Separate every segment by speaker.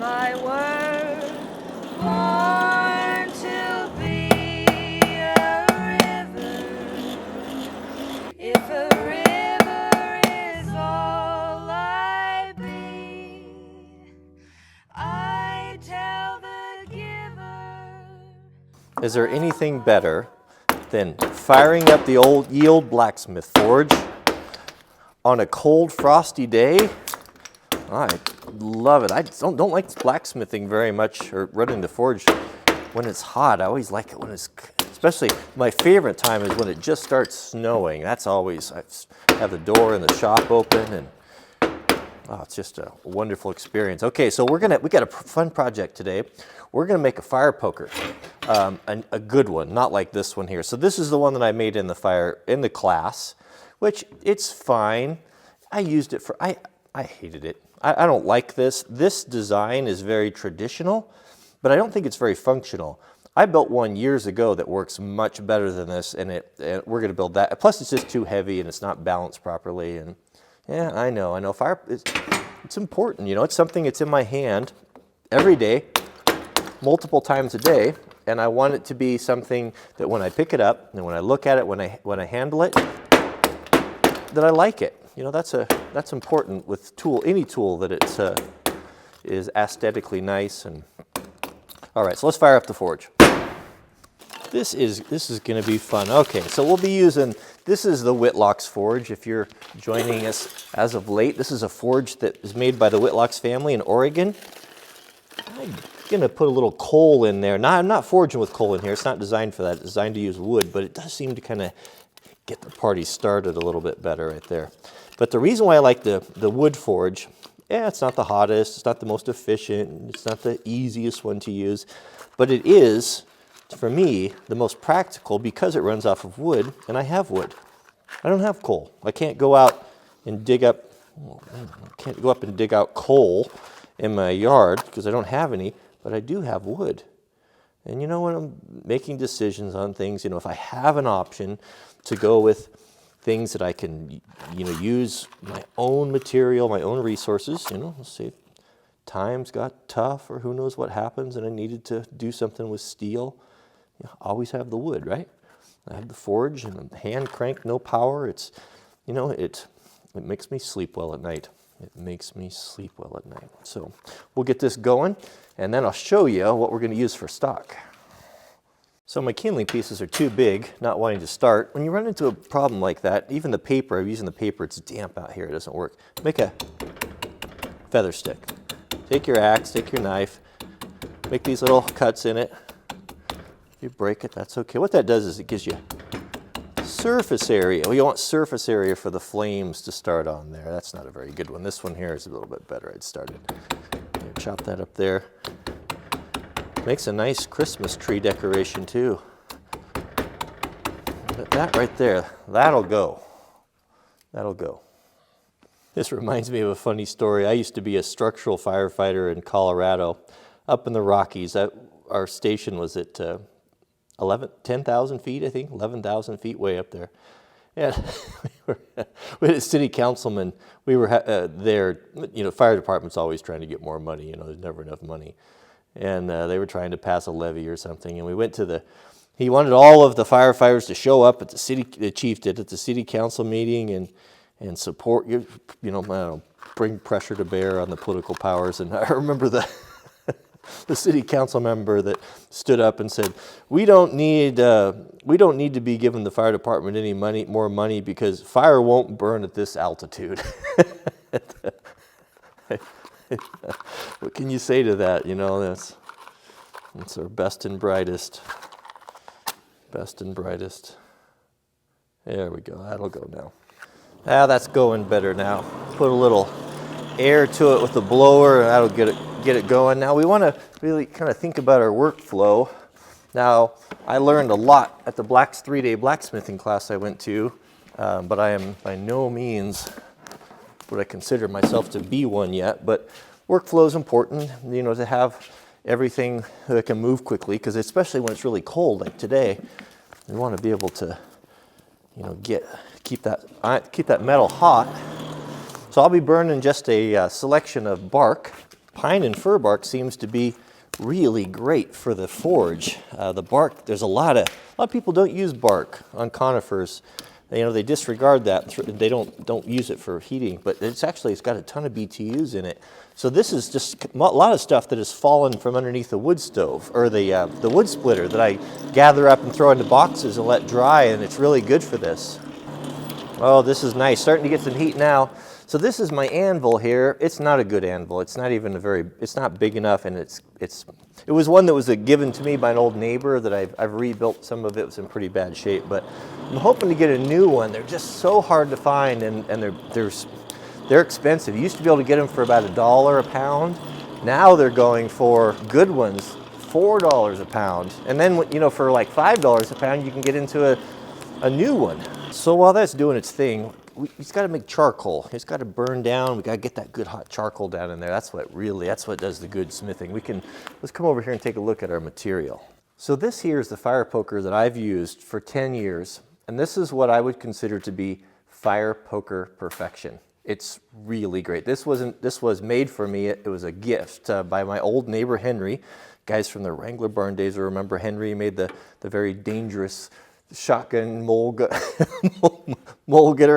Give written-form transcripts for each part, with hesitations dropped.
Speaker 1: I were born to be a river, if a river is all I be, I tell the giver.
Speaker 2: Is there anything better than firing up the old blacksmith forge on a cold, frosty day? I love it. I don't like blacksmithing very much, or running the forge when it's hot. I always like it when it's, especially my favorite time is when it just starts snowing. That's always, I have the door in the shop open, and oh, it's just a wonderful experience. Okay, so we got a fun project today. We're gonna make a fire poker, a good one, not like this one here. So this is the one that I made in the class, which it's fine. I used it for, I hated it. I don't like this. This design is very traditional, but I don't think it's very functional. I built one years ago that works much better than this, and we're gonna build that. Plus it's just too heavy and it's not balanced properly. And yeah, I know. Fire, it's important, you know. It's something that's in my hand every day, multiple times a day, and I want it to be something that when I pick it up and when I look at it, when I handle it, that I like it. You know, that's important with any tool, that it is aesthetically nice. And all right, so let's fire up the forge. This is going to be fun. Okay, so we'll be using, this is the Whitlock's forge. If you're joining us as of late, this is a forge that is made by the Whitlock's family in Oregon. I'm going to put a little coal in there. Now, I'm not forging with coal in here. It's not designed for that. It's designed to use wood, but it does seem to kind of get the party started a little bit better right there. But the reason why I like the wood forge, yeah, it's not the hottest, it's not the most efficient, it's not the easiest one to use, but it is, for me, the most practical because it runs off of wood, and I have wood. I don't have coal. I can't go out and dig up coal in my yard because I don't have any, but I do have wood. And you know, when I'm making decisions on things, you know, if I have an option to go with things that I can, you know, use my own material, my own resources, you know, let's say times got tough or who knows what happens and I needed to do something with steel, you know, I always have the wood, right? I have the forge and the hand crank, no power. It's, you know, it makes me sleep well at night. It makes me sleep well at night. So we'll get this going, and then I'll show you what we're going to use for stock. So my kindling pieces are too big, not wanting to start. When you run into a problem like that, even the paper, I'm using the paper, it's damp out here, it doesn't work. Make a feather stick. Take your axe, take your knife, make these little cuts in it. If you break it, that's okay. What that does is it gives you surface area. Well, you want surface area for the flames to start on there. That's not a very good one. This one here is a little bit better. I'd started. Chop that up there. Makes a nice Christmas tree decoration too. But that right there, that'll go. That'll go. This reminds me of a funny story. I used to be a structural firefighter in Colorado, up in the Rockies. Our station was at 10,000 feet, I think, 11,000 feet, way up there. And we had a city councilman. We were there, you know, fire department's always trying to get more money, you know, there's never enough money. And they were trying to pass a levy or something. And we went to he wanted all of the firefighters to show up at the chief did, at the city council meeting and support, you know, I don't know, bring pressure to bear on the political powers. And I remember the city council member that stood up and said, we don't need to be giving the fire department any more money because fire won't burn at this altitude. What can you say to that? You know, that's our best and brightest. Best and brightest. There we go. That'll go now. Ah, that's going better now. Put a little air to it with the blower, and that'll get it going. Now we want to really kind of think about our workflow. Now, I learned a lot at the 3-day blacksmithing class I went to, but I am by no means what I consider myself to be one yet. But workflow is important, you know, to have everything that can move quickly, because especially when it's really cold, like today, we want to be able to, you know, keep that metal hot. So I'll be burning just a selection of bark. pine and fir bark seems to be really great for the forge. The bark, there's a lot of people don't use bark on conifers. They disregard that. They don't use it for heating, but it's got a ton of BTUs in it. So this is just a lot of stuff that has fallen from underneath the wood stove or the wood splitter that I gather up and throw into boxes and let dry, and it's really good for this. Oh, this is nice. Starting to get some heat now. So this is my anvil here. It's not a good anvil. It's not even it's not big enough, and it was one that was given to me by an old neighbor that I've rebuilt. Some of it was in pretty bad shape, but I'm hoping to get a new one. They're just so hard to find, and they're expensive. You used to be able to get them for about $1 a pound. Now they're going for good ones, $4 a pound. And then, for like $5 a pound, you can get into a new one. So while that's doing its thing, it's got to make charcoal. It's got to burn down. We got to get that good hot charcoal down in there. That's what does the good smithing. Let's come over here and take a look at our material. So this here is the fire poker that I've used for 10 years. And this is what I would consider to be fire poker perfection. It's really great. This was made for me. It was a gift by my old neighbor, Henry. Guys from the Wrangler barn days will remember Henry made the very dangerous shotgun mole getter.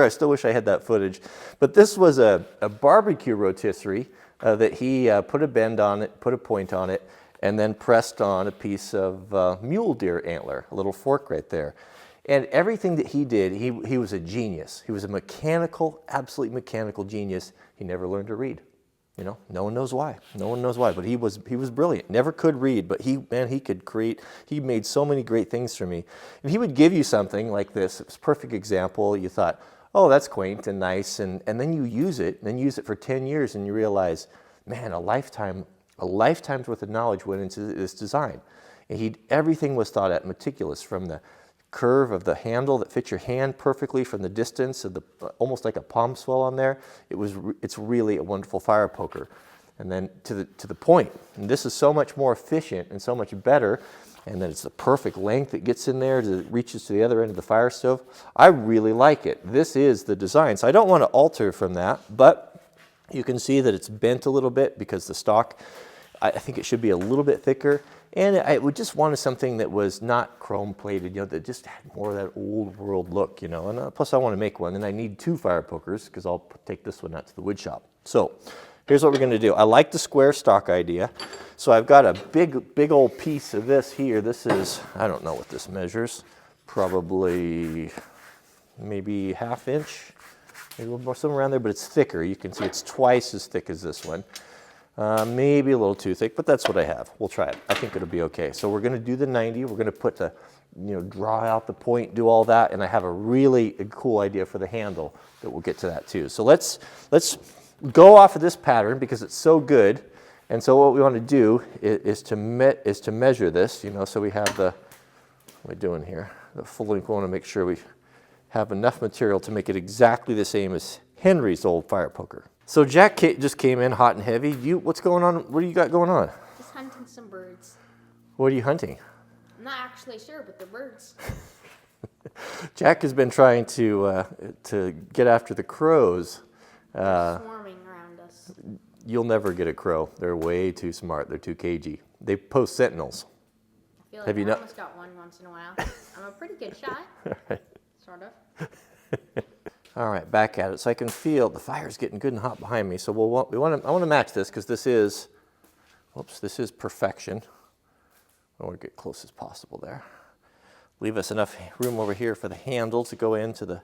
Speaker 2: I still wish I had that footage. But this was a barbecue rotisserie that he put a bend on it, put a point on it, and then pressed on a piece of mule deer antler, a little fork right there. And everything that he did, he was a genius. He was a absolutely mechanical genius. He never learned to read. No one knows why. No one knows why, but he was brilliant. Never could read, but he could create. He made so many great things for me. And he would give you something like this. It was a perfect example. You thought, oh, that's quaint and nice, and then you use it for 10 years, and you realize, man, a lifetime's worth of knowledge went into this design. And everything was thought out meticulous, from the curve of the handle that fits your hand perfectly from the distance of almost like a palm swell on there. It's really a wonderful fire poker. And then to the point. And this is so much more efficient and so much better. And then it's the perfect length that gets in there, reaches to the other end of the fire stove. I really like it. This is the design. So I don't want to alter from that, but you can see that it's bent a little bit because the stock, I think it should be a little bit thicker. And I would just wanted something that was not chrome plated, that just had more of that old world look, And plus I want to make one, and I need 2 fire pokers because I'll take this one out to the wood shop. So here's what we're going to do. I like the square stock idea. So I've got a big old piece of this here. This is, I don't know what this measures, probably maybe ½ inch, maybe a little more, somewhere around there, but it's thicker. You can see it's twice as thick as this one. Maybe a little too thick, but that's what I have. We'll try it. I think it'll be okay. So we're going to do the 90. We're going to put draw out the point, do all that, and I have a really cool idea for the handle that we'll get to that too. So let's go off of this pattern because it's so good. And so what we want to do is to measure this. So we have what am I doing here? The full length. We want to make sure we have enough material to make it exactly the same as Henry's old fire poker. So Jack just came in hot and heavy. What's going on? What do you got going on?
Speaker 3: Just hunting some birds.
Speaker 2: What are you hunting?
Speaker 3: I'm not actually sure, but they're birds.
Speaker 2: Jack has been trying to get after the crows.
Speaker 3: They're swarming around us.
Speaker 2: You'll never get a crow. They're way too smart. They're too cagey. They post sentinels.
Speaker 3: I feel like
Speaker 2: Have you
Speaker 3: I almost got one once in a while. I'm a pretty good shot.
Speaker 2: Right.
Speaker 3: Sort of.
Speaker 2: All right, back at it. So I can feel the fire's getting good and hot behind me. So I want to match this because this is perfection. I want to get close as possible there. Leave us enough room over here for the handle to go into the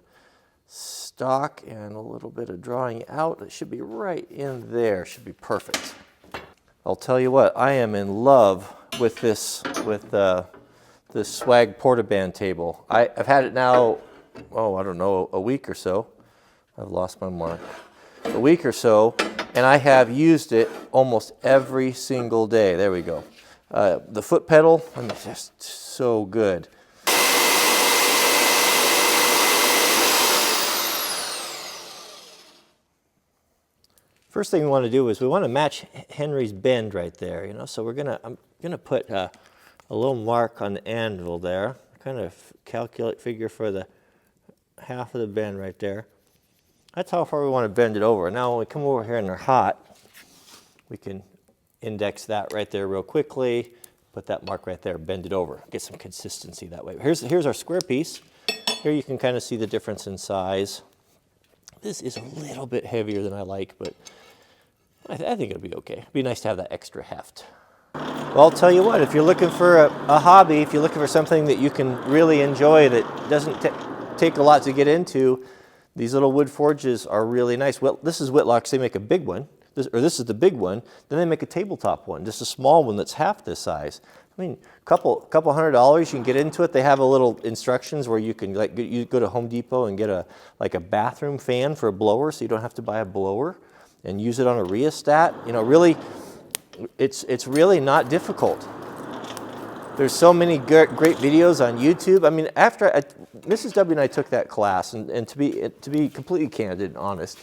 Speaker 2: stock, and a little bit of drawing out. It should be right in there. Should be perfect. I'll tell you what, I am in love with this Swag Portaband table. I've had it now, I don't know, a week or so. I've lost my mark. A week or so, and I have used it almost every single day. There we go. The foot pedal, just so good. First thing we want to do is we want to match Henry's bend right there, So I'm gonna put a little mark on the anvil there. Kind of figure for the half of the bend right there. That's how far we want to bend it over. Now when we come over here and they're hot, we can index that right there real quickly. Put that mark right there, bend it over, get some consistency that way. Here's our square piece. Here you can kind of see the difference in size. This is a little bit heavier than I like, but I think it'll be okay. It'd be nice to have that extra heft. Well, I'll tell you what, if you're looking for a hobby, if you're looking for something that you can really enjoy that doesn't take a lot to get into, these little wood forges are really nice. Well, this is Whitlock's. They make a big one, this is the big one. Then they make a tabletop one, just a small one that's half this size. I mean, couple $100, you can get into it. They have a little instructions where you can you go to Home Depot and get a bathroom fan for a blower, so you don't have to buy a blower, and use it on a rheostat. You know, really, it's really not difficult. There's so many great videos on YouTube. I mean, after Mrs. W and I took that class, and to be completely candid and honest,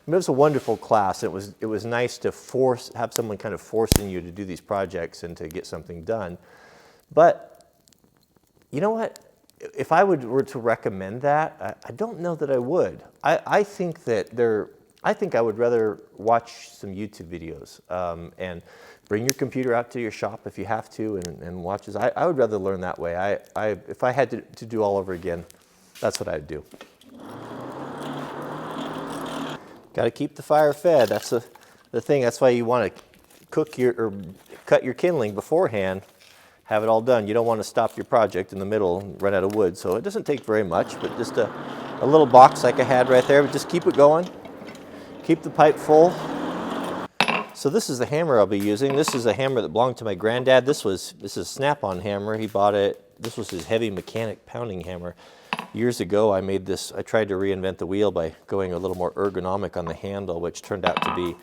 Speaker 2: it was a wonderful class. It was nice to have someone kind of forcing you to do these projects and to get something done. But you know what? If I were to recommend that, I don't know that I would. I think I would rather watch some YouTube videos and bring your computer out to your shop if you have to and watch this. I would rather learn that way. If I had to do all over again, that's what I'd do. Got to keep the fire fed. That's the thing. That's why you want to cook or cut your kindling beforehand. Have it all done. You don't want to stop your project in the middle and run out of wood. So it doesn't take very much, but just a little box like I had right there. But just keep it going. Keep the pipe full. So this is the hammer I'll be using. This is a hammer that belonged to my granddad. This is a snap-on hammer. He bought it. This was his heavy mechanic pounding hammer. Years ago, I made this. I tried to reinvent the wheel by going a little more ergonomic on the handle, which turned out to be,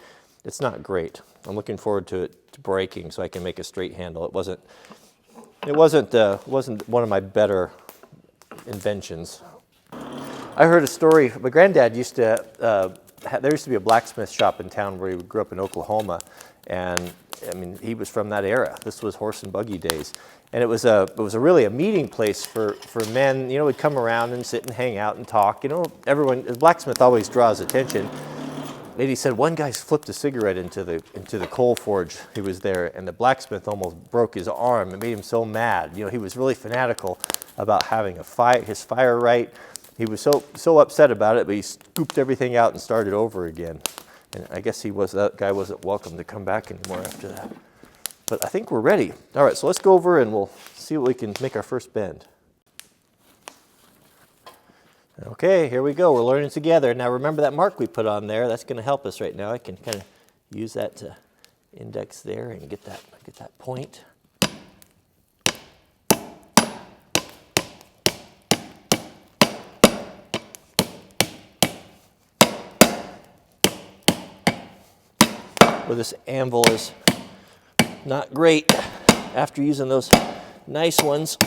Speaker 2: it's not great. I'm looking forward to it breaking so I can make a straight handle. It wasn't one of my better inventions. I heard a story. My granddad used to. There used to be a blacksmith shop in town where he grew up in Oklahoma, and I mean he was from that era. This was horse and buggy days, and it was really a meeting place for men. You know, would come around and sit and hang out and talk. You know, the blacksmith always draws attention. And he said one guy flipped a cigarette into the coal forge. He was there, and the blacksmith almost broke his arm. It made him so mad. You know, he was really fanatical about having his fire right. He was so upset about it, but he scooped everything out and started over again. And I guess that guy wasn't welcome to come back anymore after that. But I think we're ready. All right, so let's go over and we'll see what we can make our first bend. Okay, here we go. We're learning together. Now remember that mark we put on there. That's going to help us right now. I can kind of use that to index there and get that point. Well, this anvil is not great after using those nice ones.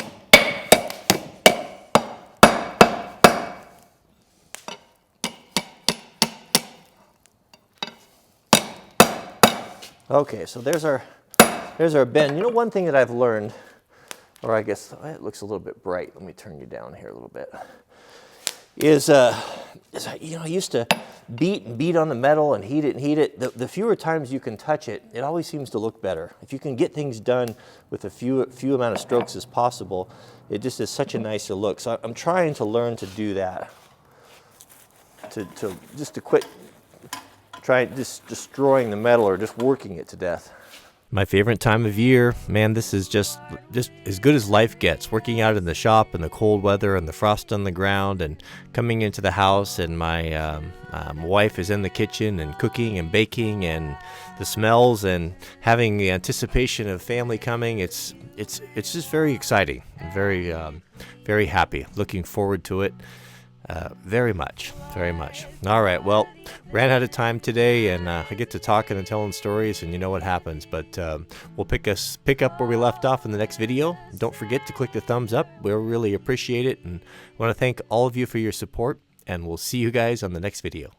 Speaker 2: Okay, so there's our bend. You know, one thing that I've learned, or I guess it looks a little bit bright. Let me turn you down here a little bit. Is you know, I used to beat on the metal and heat it. The fewer times you can touch it, it always seems to look better. If you can get things done with a few amount of strokes as possible, it just is such a nicer look. So I'm trying to learn to do that. To quit just destroying the metal or just working it to death. My favorite time of year, man, this is just as good as life gets. Working out in the shop in the cold weather and the frost on the ground, and coming into the house, and my wife is in the kitchen and cooking and baking, and the smells and having the anticipation of family coming. It's just very exciting. I'm very happy. Looking forward to it. Very much. All right, well, ran out of time today, and I get to talking and telling stories, and you know what happens. But we'll pick up where we left off in the next video. Don't forget to click the thumbs up. We'll really appreciate it, and I want to thank all of you for your support, and we'll see you guys on the next video.